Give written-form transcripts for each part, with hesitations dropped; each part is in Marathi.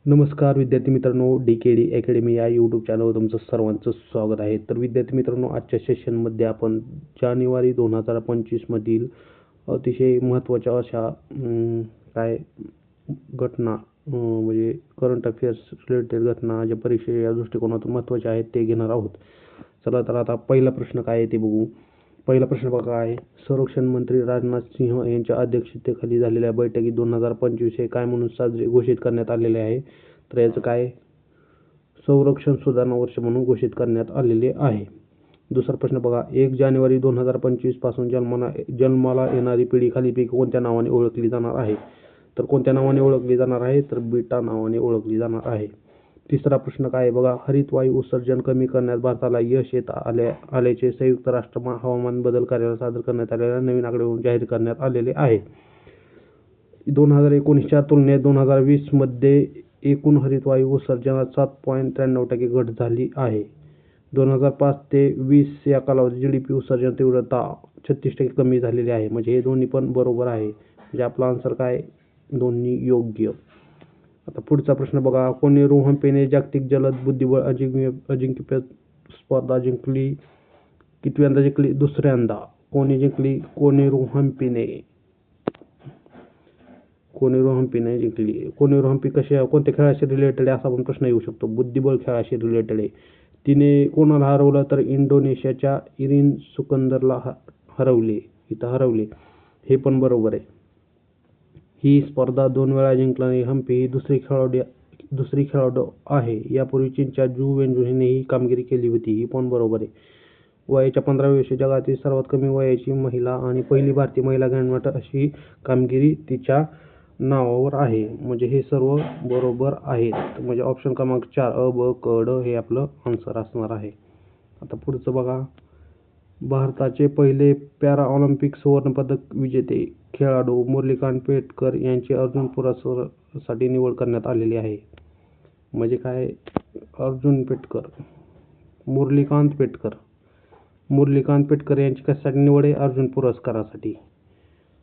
नमस्कार विद्यार्थी मित्रांनो, डी अकॅडमी या यूट्यूब चॅनलवर तुमचं सर्वांचं स्वागत आहे. तर विद्यार्थी मित्रांनो, आजच्या सेशनमध्ये आपण जानेवारी 2025 मधील अतिशय महत्त्वाच्या अशा काय घटना म्हणजे करंट अफेअर्स रिलेटेड घटना ज्या परीक्षेच्या दृष्टिकोनातून महत्त्वाच्या आहेत ते घेणार आहोत. चला तर आता पहिला प्रश्न काय आहे ते बघू. पहिला प्रश्न बघा आहे, संरक्षण मंत्री राजनाथ सिंह यांच्या अध्यक्षतेखाली झालेल्या बैठकीत 2025 हे काय म्हणून साजरे घोषित करण्यात आलेले आहे. तर याचं काय, संरक्षण सुधारणा वर्ष म्हणून घोषित करण्यात आलेले आहे. दुसरा प्रश्न बघा, 1 जानेवारी 2025 पासून जन्माला येणारी पिढी खालीलपैकी कोणत्या नावाने ओळखली जाणार आहे. तर कोणत्या नावाने ओळखली जाणार आहे, तर बीटा नावाने ओळखली जाणार आहे. तिसरा प्रश्न काय आहे बघा, हरित वायू उत्सर्जन कमी करण्यात भारताला यश येत आल्याचे संयुक्त राष्ट्र हवामान बदल कार्यालयाला सादर करण्यात आलेल्या नवीन आकडेवारीवरून जाहीर करण्यात आलेले आहे. 2019च्या तुलनेत 2020 मध्ये एकूण हरित वायू उत्सर्जनात 7.93% घट झाली आहे. 2005 ते 20 या कालावधीत जीडीपी उत्सर्जन तीव्रता 36% कमी झालेली आहे. म्हणजे हे दोन्ही पण बरोबर आहे. म्हणजे आपला आन्सर काय, दोन्ही योग्य. आता पुढचा प्रश्न बघा, कोनेरू हम्पीने जागतिक जलद बुद्धिबळ अजिंक्यपद स्पर्धा जिंकली, कितव्यांदा जिंकली, दुसऱ्यांदा. कोणी जिंकली, कोनेरू हम्पीने जिंकली. कोनेरू हम्पी कोणत्या खेळाशी रिलेटेड आहे असा पण प्रश्न येऊ शकतो. बुद्धिबळ खेळाशी रिलेटेड आहे. तिने कोणाला हरवलं, तर इंडोनेशियाच्या इरिन सुकंदरला हरवले. हे पण बरोबर आहे. ही स्पर्धा 2 वेळा जिंकणारी हम्पी ही दुसरी खेळाडू आहे. यापूर्वी चीनच्या जू वेनजू हिने ही कामगिरी केली होती. ही पण बरोबर आहे. वयाच्या 15व्या वर्षी जगातील सर्वात कमी वयाची महिला आणि पहिली भारतीय महिला ग्रँडमास्टर अशी कामगिरी तिच्या नावावर आहे. म्हणजे हे सर्व बरोबर आहेत. म्हणजे ऑप्शन क्रमांक 4 अ, ब, क, ड हे आपलं आन्सर असणार आहे. आता पुढचं बघा, भारताचे पहिले पॅरा ऑलिम्पिक सुवर्णपदक विजेते खेळाडू मुरलीकांत पेटकर यांची अर्जुन पुरस्कारासाठी निवड करण्यात आलेली आहे. म्हणजे काय, मुरलीकांत पेटकर यांची कशासाठी निवड आहे, अर्जुन पुरस्कारासाठी.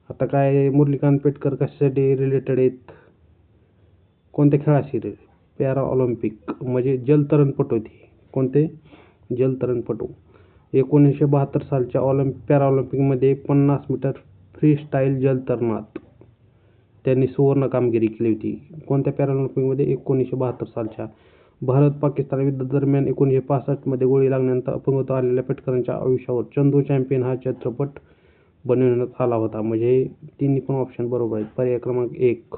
आता काय, मुरलीकांत पेटकर कशासाठी रिलेटेड आहेत, कोणत्या खेळाशी, पॅरा ऑलिम्पिक म्हणजे जलतरणपटू होते. कोणते, जलतरणपटू. 1972 सालच्या पॅराऑलिम्पिकमध्ये 50 मीटर फ्रीस्टाईल जलतरणात त्यांनी सुवर्ण कामगिरी केली होती. कोणत्या पॅराऑलिम्पिकमध्ये, 1972 सालच्या. भारत पाकिस्तान युद्धादरम्यान 1965 मध्ये गोळी लागल्यानंतर अपंगत्व आलेल्या पेटकरांच्या आयुष्यावर चंदू चॅम्पियन हा चित्रपट बनवण्यात आला होता. म्हणजे तिन्ही पण ऑप्शन बरोबर आहेत. पर्याय क्रमांक 1.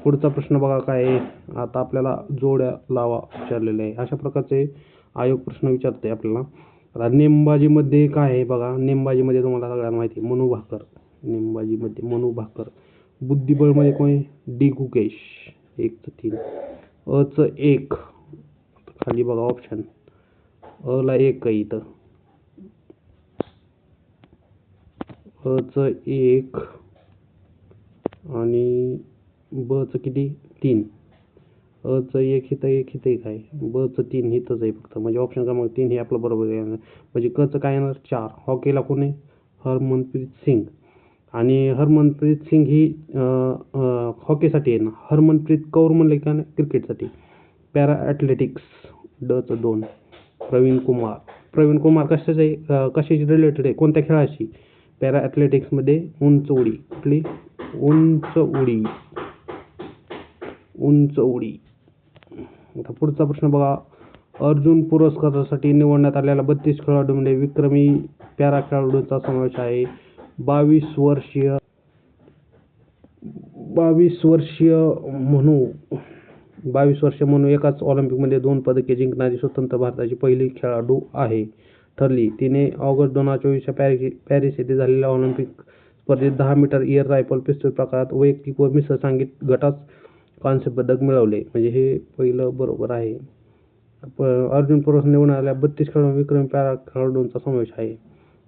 पुढचा प्रश्न बघा काय आहे. आता आपल्याला जोड्या लावा विचारलेले आहे. अशा प्रकारचे आयोग प्रश्न विचारते आपल्याला. आता नेमबाजीमध्ये काय आहे बघा, नेमबाजीमध्ये तुम्हाला सगळ्यांना माहिती आहे, मनू भाकर. बुद्धिबळमध्ये कोणी, डी गुकेश. 1-3. अ चं 1 खाली बघा ऑप्शन, अ ला 1 आहे इथं. अ चं 1 आणि ब चं किती, 3. अ चं 1 इथं 1 आहे, ब चं 3 इथंच आहे फक्त. म्हणजे ऑप्शन क्रमांक 3 हे आपलं बरोबर आहे. म्हणजे क चं काय येणार, 4. हॉकीला कोण आहे, हरमनप्रीत सिंग. आणि हरमनप्रीत सिंग ही हॉकीसाठी आहे ना. हरमनप्रीत कौर म्हणलं का नाही, क्रिकेटसाठी. पॅरा ॲथलेटिक्स, ड चं 2. प्रवीण कुमार कशाशी रिलेटेड आहे, कोणत्या खेळाशी, पॅरा ॲथलेटिक्समध्ये उंच उडी. कुठली, उंच उडी. आता पुढचा प्रश्न बघा, अर्जुन पुरस्कारासाठी निवडण्यात आलेल्या 32 खेळाडूंमध्ये विक्रमी पॅरा खेळाडूंचा समावेश आहे. 22 वर्षीय म्हणून एकाच ऑलिम्पिकमध्ये 2 पदके जिंकणारी स्वतंत्र भारताची पहिली खेळाडू ठरली. तिने ऑगस्ट 2024च्या पॅरिस येथे झालेल्या ऑलिम्पिक स्पर्धेत 10 मीटर एअर रायफल पिस्तूल प्रकारात वैयक्तिक व मिश्र सांघिक गटात कांस्य पदक मिळवले. म्हणजे हे पहिलं बरोबर आहे. अर्जुन पुरस्कार निवडून आलेल्या 32 खेळाडू विक्रमी पॅरा खेळाडूंचा समावेश आहे.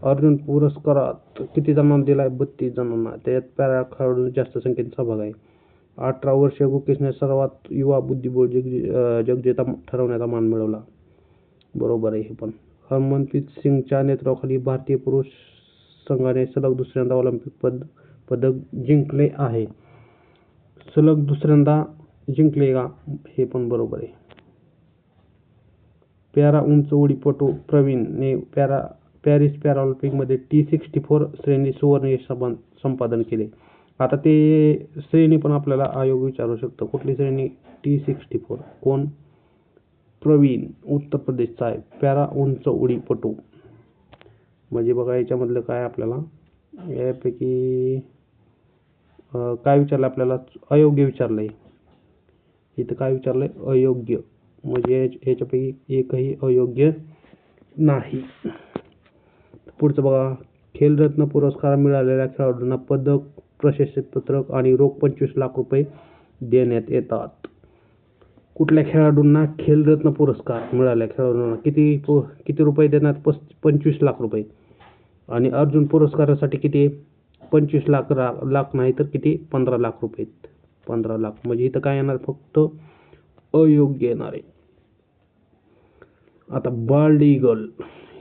अर्जुन पुरस्कारात किती जणांना दिला आहे, 32 जणांना. त्यात पॅरा खेळाडू जास्त संख्येने सहभाग आहे. 18 वर्षीय गुकेशने सर्वात युवा बुद्धिबळ जगजेता ठरवण्याचा मान मिळवला. बरोबर आहे हे पण. हरमनप्रीत सिंगच्या नेतृत्वाखाली भारतीय पुरुष संघाने सलग दुसऱ्यांदा ऑलिम्पिक पदक जिंकले आहे. सलग दुसऱ्यांदा जिंकले का? हे पण बरोबर आहे. पॅरा उंच उडीपटू प्रवीणने पॅरिस पॅराऑलिम्पिकमध्ये T64 श्रेणी सुवर्ण यश संपादन केले. आता ते श्रेणी पण आपल्याला आयोग विचारू शकतो. कुठली श्रेणी? T64. कोण? प्रवीण, उत्तर प्रदेशचा आहे. पॅरा उंच उडीपटू. म्हणजे बघा याच्यामधलं काय आपल्याला यापैकी काय विचारलं आपल्याला? अयोग्य विचारलंय. इथं काय विचारलंय? अयोग्य. म्हणजे याच्यापैकी एकही अयोग्य नाही. पुढचं बघा. खेलरत्न पुरस्कार मिळालेल्या खेळाडूंना पदक, प्रशस्तीपत्रक आणि रोख 25 लाख रुपये देण्यात येतात. कुठल्या खेळाडूंना खेलरत्न पुरस्कार मिळाल्या खेळाडूंना किती रुपये देण्यात? 25 लाख रुपये. आणि अर्जुन पुरस्कारासाठी किती? 25 लाख नाही तर किती? 15 लाख रुपये. 15 लाख. म्हणजे इथं काय येणार? फक्त अयोग्य येणार आहे. आता बाल्ड ईगल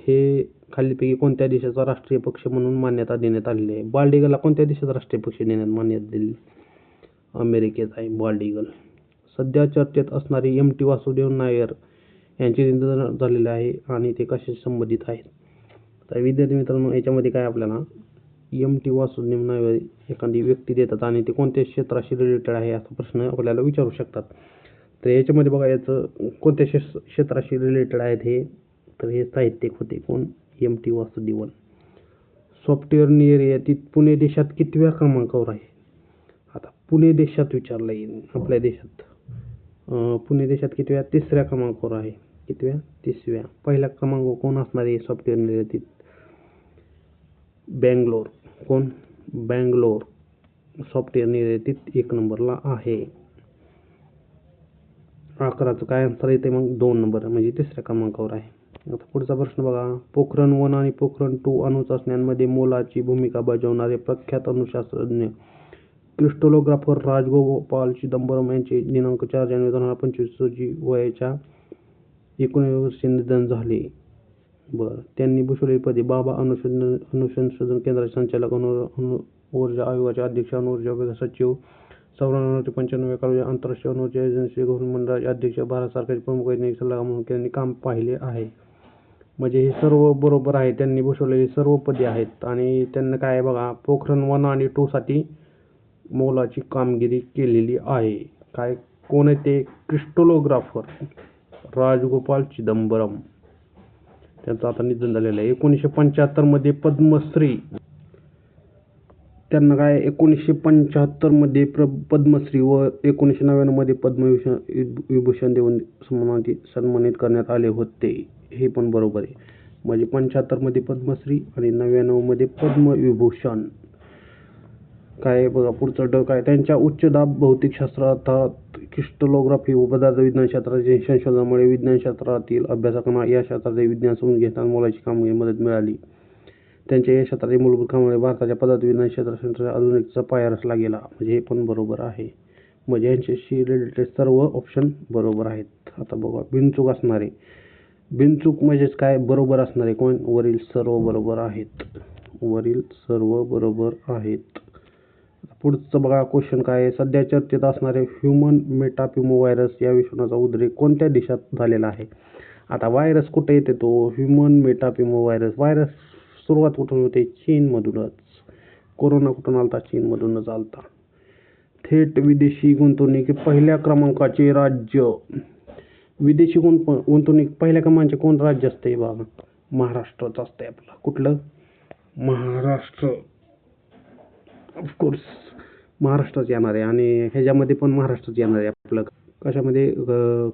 हे खालीलपैकी कोणत्या देशाचा राष्ट्रीय पक्षी म्हणून मान्यता देण्यात आलेली आहे? बाल्ड ईगलला कोणत्या देशाचा राष्ट्रीय पक्षी देण्यात मान्यता दिली? अमेरिकेचा आहे बाल्ड ईगल. सध्या चर्चेत असणारे M.T. वासुदेवन नायर यांचे निधन झालेले आहे आणि ते कशाशी संबंधित आहेत? तर विद्यार्थी मित्रांनो, याच्यामध्ये काय आपल्याला M.T. वासुदेवन नायर एखादी व्यक्ती देतात आणि ते कोणत्या क्षेत्राशी रिलेटेड आहे असा प्रश्न आपल्याला विचारू शकतात. तर याच्यामध्ये बघा याचं कोणत्या क्षेत्राशी रिलेटेड आहेत हे? तर हे साहित्यिक होते. कोण? M.T. वासुदेवन. सॉफ्टवेअर निर्यातीत पुणे देशात कितव्या क्रमांकावर आहे? आता पुणे देशात विचारलं येईल. आपल्या देशात पुणे देशात कितव्या? 3ऱ्या क्रमांकावर आहे. कितव्या? 3ऱ्या. पहिला क्रमांक कोण असणार आहे सॉफ्टवेअर निर्यातीत? बँगलोर. कोण? बँगलोर सॉफ्टवेअर निर्यातीत 1 नंबरला आहे. 11चं काय आन्सर येते मग? 2 नंबर. म्हणजे 3ऱ्या क्रमांकावर आहे. आता पुढचा प्रश्न बघा. पोखरण 1 आणि पोखरण 2 अणुचाचण्यांमध्ये मोलाची भूमिका बजावणारे प्रख्यात अणुशास्त्रज्ञ क्रिस्टलोग्राफर राजगोपाल चिदंबरम यांचे दिनांक 4 जानेवारी 2025 रोजी वयाच्या 19व्या वर्षी निधन झाले. बरं. त्यांनी भूषवलेली पदे: बाबा अणुसंशोधन केंद्राचे संचालक, अणुऊर्जा आयोगाचे अध्यक्ष, अणुऊर्जा विभागाचे सचिव, सौर 995 काळजी आंतरराष्ट्रीय अणुऊर्जा एजन्सी गव्हर्नमेंटचे अध्यक्ष, भारत सरकारचे प्रमुख वैज्ञानिक सल्लागार म्हणून त्यांनी काम पाहिले आहे. म्हणजे हे सर्व बरोबर आहे. त्यांनी भूषवलेली सर्व पदे आहेत. आणि त्यांना काय बघा, पोखरण 1 आणि 2 साठी मोलाची कामगिरी केलेली आहे. काय? कोण आहे ते? क्रिस्टलोग्राफर राजगोपाल चिदंबरम. त्यांचं आता निधन झालेलं आहे. 1975 मध्ये पद्मश्री. त्यांना काय 1975 मध्ये पद्मश्री व 1999 मध्ये पद्मविभूषण देऊन सन्मानित करण्यात आले होते. हे पण बरोबर आहे. म्हणजे 75 मध्ये पद्मश्री आणि 99 मध्ये पद्मविभूषण. काय बघा पुढचं काय? त्यांच्या उच्च दाब भौतिकशास्त्र अर्थात क्रिस्टलोग्राफी व पदार्थ विज्ञान क्षेत्रातील संशोधनामुळे विज्ञान क्षेत्रातील अभ्यासकांना या क्षेत्रातील विज्ञान समजून घेताना मोलाची कामगिरी मदत मिळाली. त्यांच्या या क्षेत्रातील मूलभूत कामामुळे भारताच्या पदार्थ विज्ञान क्षेत्राच्या आधुनिकतेचा पाया रचला गेला. म्हणजे हे पण बरोबर आहे. म्हणजे यांच्याशी रिलेटेड सर्व ऑप्शन बरोबर आहेत. आता बघा बिनचूक असणारे. बिनचूक म्हणजेच काय? बरोबर असणारे कोण? वरील सर्व बरोबर आहेत. वरील सर्व बरोबर आहेत. पुढचं बघा क्वेश्चन काय आहे? सध्या चर्चेत असणारे ह्यूमन मेटापिमोव्हायरस या विषाणूचा उद्रेक कोणत्या देशात झालेला आहे? आता व्हायरस कुठे येते? तो ह्यूमन मेटापिमोव्हायरस. व्हायरस सुरुवात कुठून होते? चीनमधूनच. कोरोना कुठून आलता? चीनमधूनच आलता. थेट विदेशी गुंतवणूक पहिल्या क्रमांकाचे राज्य. विदेशी गुंतवणूक पहिल्या क्रमांकाचे कोण राज्य असते? बघा महाराष्ट्रच असते आपलं. कुठलं? महाराष्ट्र. ऑफकोर्स महाराष्ट्रात येणार आहे. आणि ह्याच्यामध्ये पण महाराष्ट्रात येणार आहे आपलं. कशामध्ये?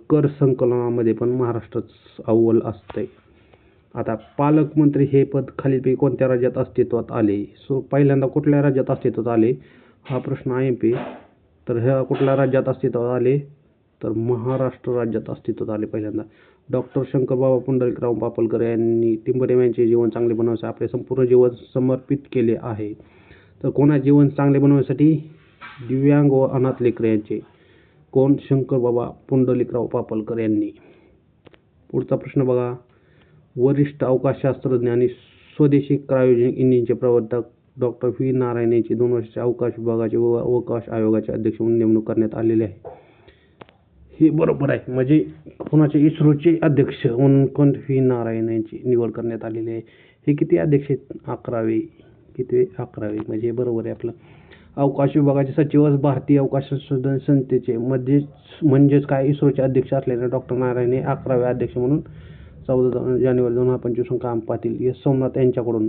कर संकलनामध्ये पण महाराष्ट्रच अव्वल असते. आता पालकमंत्री हे पद खालीलपैकी कोणत्या राज्यात अस्तित्वात आले? पहिल्यांदा कुठल्या राज्यात अस्तित्वात आले? हा प्रश्न IMP. तर ह्या कुठल्या राज्यात अस्तित्वात आले? तर महाराष्ट्र राज्यात अस्तित्वात आले पहिल्यांदा. डॉक्टर शंकरबाबा पुंडलिकराव पापलकर यांनी टिंबरेम यांचे जीवन चांगले बनवण्यासाठी आपले संपूर्ण जीवन समर्पित केले आहे. तर कोणाचे जीवन चांगले बनवण्यासाठी? दिव्यांग व अनाथ लेकरे यांचे. कोण? शंकरबाबा पुंडलिकराव पापलकर यांनी. पुढचा प्रश्न बघा. वरिष्ठ अवकाशशास्त्रज्ञ आणि स्वदेशी क्रायोजेनिक इंजिनचे प्रवर्तक डॉक्टर V. नारायण यांची 2 वर्षाच्या अवकाश विभागाचे व अवकाश आयोगाचे अध्यक्ष म्हणून नेमणूक करण्यात आलेली आहे. हे बरोबर आहे. म्हणजे कोणाचे इस्रोचे अध्यक्ष म्हणून कोण व्ही नारायण यांची निवड करण्यात आलेली आहे. हे किती अध्यक्ष आहेत? 11वे. कितवे? 11वे. म्हणजे हे बरोबर आहे आपलं. अवकाश विभागाचे सचिव भारतीय अवकाश संशोधन संस्थेचे म्हणजेच काय इस्रोचे अध्यक्ष असलेले डॉक्टर नारायण हे 11वे अध्यक्ष म्हणून 14 जानेवारी 2025 काम पाहतील. एस सोमनाथ यांच्याकडून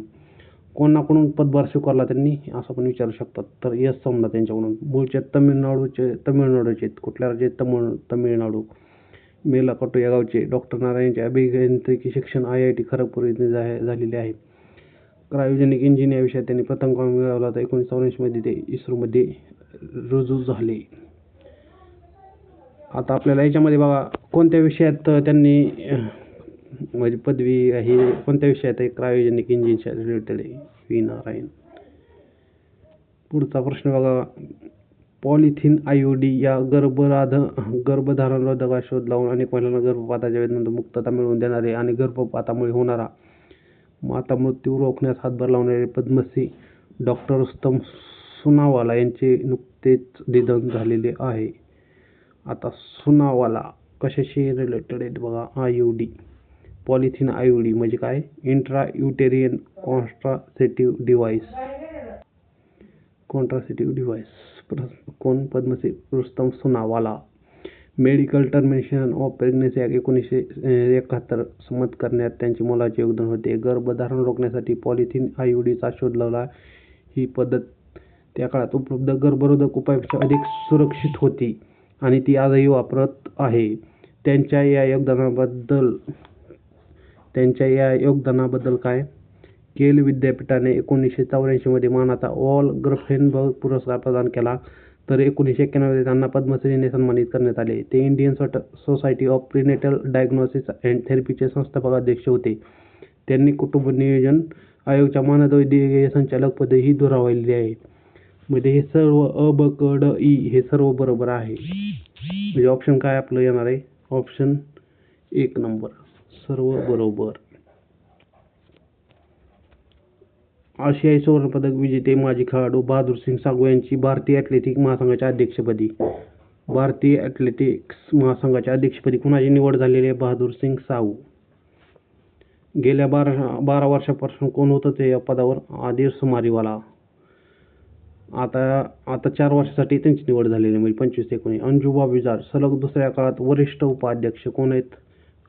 कोणाकडून पदभार स्वीकारला त्यांनी असं पण विचारू शकतात. तर एस सोमनाथ यांच्याकडून. मूळचे तमिळनाडूचे कुठल्या राज्यात? तमिळनाडू. मेलाकट्टू या गावचे डॉक्टर नारायणचे अभियांत्रिकी शिक्षण IIT खरगपूर येथे झालेले आहे. क्रायोजेनिक इंजिन या विषयात त्यांनी प्रथम क्रमांक मिळवला होता. 1984 मध्ये ते इस्रोमध्ये रुजू झाले. आता आपल्याला याच्यामध्ये बघा कोणत्या विषयात त्यांनी म्हणजे पदवी ही कोणत्या विषयात आहे? क्रायोजेनिक इंजिनच्या रिलेटेड आहे व्ही नारायण. पुढचा प्रश्न बघा. पॉलिथिन IUD या गर्भधारणरोधका शोध लावून अनेक महिलांना गर्भपाताच्या वेदनेतून मुक्तता मिळवून देणारे आणि गर्भपातामुळे होणारा मातामृत्यू रोखण्यास हातभार लावणारे पद्मश्री डॉक्टर रुस्तम सुनावाला यांचे नुकतेच निधन झालेले आहे. आता सुनावाला कशाशी रिलेटेड आहेत बघा. IUD पॉलिथिन IUD म्हणजे काय? Intrauterine contraceptive device. कोण? Padmashri Rustom Soonawala. Medical termination of pregnancy act 1971 संमत करण्यात त्यांचे मोलाचे योगदान होते. गर्भधारण रोखण्यासाठी पॉलिथिन IUDचा शोध लावला. ही पद्धत त्या काळात उपलब्ध गर्भरोधक उपायापेक्षा अधिक सुरक्षित होती आणि ती आजही वापरत आहे. त्यांच्या या योगदानाबद्दल काय? केल विद्यापीठाने 1984 मध्ये मानाचा ऑल ग्रफेनबर्ग पुरस्कार प्रदान केला. तर 1991 मध्ये त्यांना पद्मश्रीने सन्मानित करण्यात आले. ते Indian society of prenatal diagnosis and थेरपीचे संस्थापक अध्यक्ष होते. त्यांनी कुटुंब नियोजन आयोगाच्या मानदवैद्यकीय संचालक पदही दुरावलेले आहे. म्हणजे हे सर्व अ, ब, क, ड, ई हे सर्व बरोबर आहे. म्हणजे ऑप्शन काय आपलं येणार आहे? ऑप्शन 1 नंबर सर्व बरोबर. आशियाई सुवर्णपदक विजेते माजी खेळाडू बहादूर सिंग सागू यांची भारतीय ॲथलेटिक्स महासंघाच्या अध्यक्षपदी कुणाची निवड झालेली आहे? बहादूर सिंग सागू. गेल्या 12 वर्षापासून कोण होतं ते या पदावर? आदिर सुमारीवाला. आता 4 वर्षासाठी त्यांची निवड झालेली आहे. म्हणजे 25 ते 19. अंजू बॉबी जॉर्ज सलग दुसऱ्या काळात वरिष्ठ उपाध्यक्ष कोण आहेत?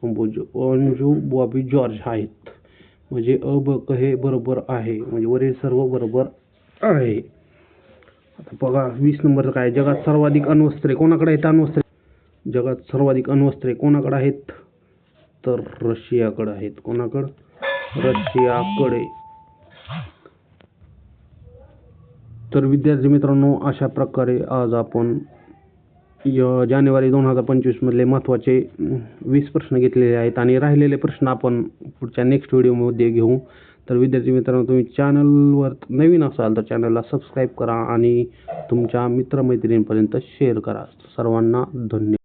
अंजू बॉबी जॉर्ज आहेत. म्हणजे अ, ब, क हे बरोबर आहे. म्हणजे वरील सर्व बरोबर आहे. आता बघा 20 नंबरचं काय? जगात सर्वाधिक अण्वस्त्रे कोणाकडे आहेत? जगात सर्वाधिक अण्वस्त्रे कोणाकडे आहेत? तर रशियाकडे आहेत. कोणाकडे? रशियाकडे. तर विद्यार्थी मित्रांनो अशा प्रकारे आज आपण जानेवारी 2025 मधले महत्त्वाचे 20 प्रश्न घेतलेले आहेत आणि राहिलेले प्रश्न आपण पुढच्या नेक्स्ट व्हिडिओमध्ये घेऊ. तर विद्यार्थी मित्रांनो तुम्ही चॅनलवर नवीन असाल तर चॅनलला सबस्क्राईब करा आणि तुमच्या मित्रमैत्रिणींपर्यंत शेअर करा. सर्वांना धन्यवाद.